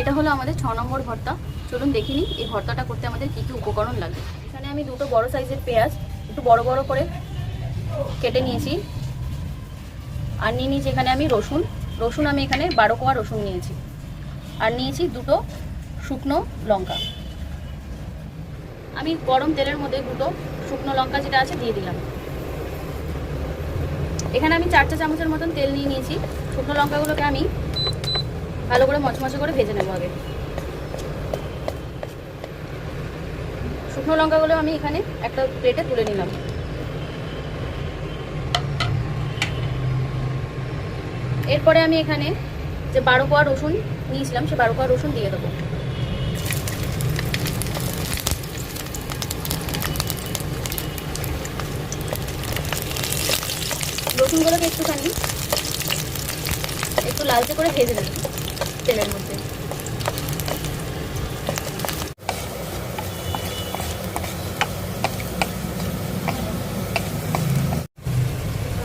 এটা হলো আমাদের 6 নম্বর ভর্তা। চলুন দেখে নিই এই ভর্তাটা করতে আমাদের কী কী উপকরণ লাগে। এখানে আমি দুটো বড় সাইজের পেঁয়াজ একটু বড় বড় করে কেটে নিয়েছি। আর নিয়ে নিয়েছি এখানে আমি রসুন আমি এখানে 12 কোয়া রসুন নিয়েছি। আর নিয়েছি দুটো শুকনো লঙ্কা। আমি গরম তেলের মধ্যে দুটো শুকনো লঙ্কা যেটা আছে দিয়ে দিলাম। এখানে আমি 4 চা চামচের মতন তেল নিয়ে নিয়েছি। শুকনো লঙ্কাগুলোকে আমি ভালো করে মচমচে করে ভেজে নেব। আগে শুকনো লঙ্কাগুলো আমি এখানে একটা প্লেটে তুলে নিলাম। এরপরে আমি এখানে যে 12 কোয়া রসুন নিয়েছিলাম সে 12 কোয়া রসুন দিয়ে দেবো। রসুনগুলোকে একটু লালচে করে ভেজে নেব তেলের মধ্যে।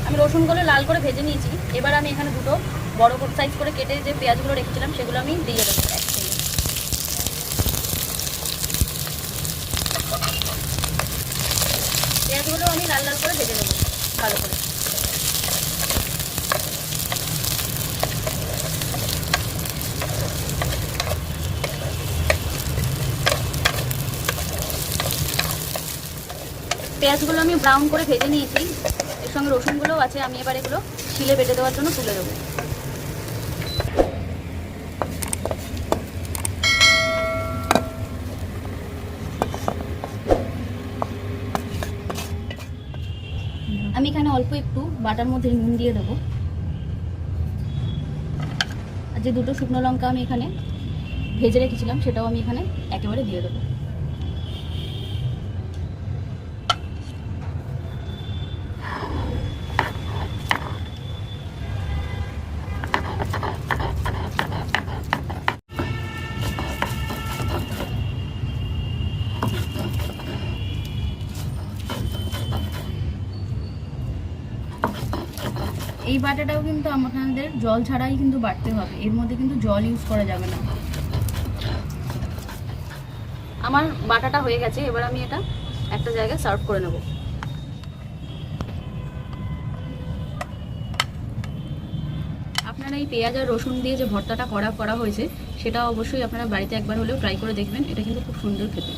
আমি রসুনগুলো লাল করে ভেজে নিয়েছি। এবার আমি এখানে দুটো বড় সাইজ করে কেটে যে পেঁয়াজগুলো রেখেছিলাম সেগুলো আমি দিয়ে দেবো এক থেকে। পেঁয়াজগুলো আমি লাল লাল করে ভেজে নেবো ভালো করে। পেঁয়াজগুলো আমি ব্রাউন করে ভেজে নিয়েছি। এর সঙ্গে রসুনগুলোও আছে। আমি এবার এগুলো শিলে বেটে দেওয়ার জন্য তুলে দেবো। আমি এখানে অল্প একটু বাটার মধ্যে নুন দিয়ে দেবো। আর যে দুটো শুকনো লঙ্কা আমি এখানে ভেজে রেখেছিলাম সেটাও আমি এখানে একেবারে দিয়ে দেবো। এই বাটাটাও কিন্তু আমাদের জল ছাড়াই কিন্তু বাটতে হবে, এর মধ্যে কিন্তু জল ইউজ করা যাবে না। আমার বাটাটা হয়ে গেছে। এবার আমি এটা একটা জায়গায় সার্ভ করে নেব। আপনারা এই পেঁয়াজ আর রসুন দিয়ে যে ভর্তাটা করা হয়েছে সেটা অবশ্যই আপনারা বাড়িতে একবার হলেও ট্রাই করে দেখবেন। এটা কিন্তু খুব সুন্দর খেতে।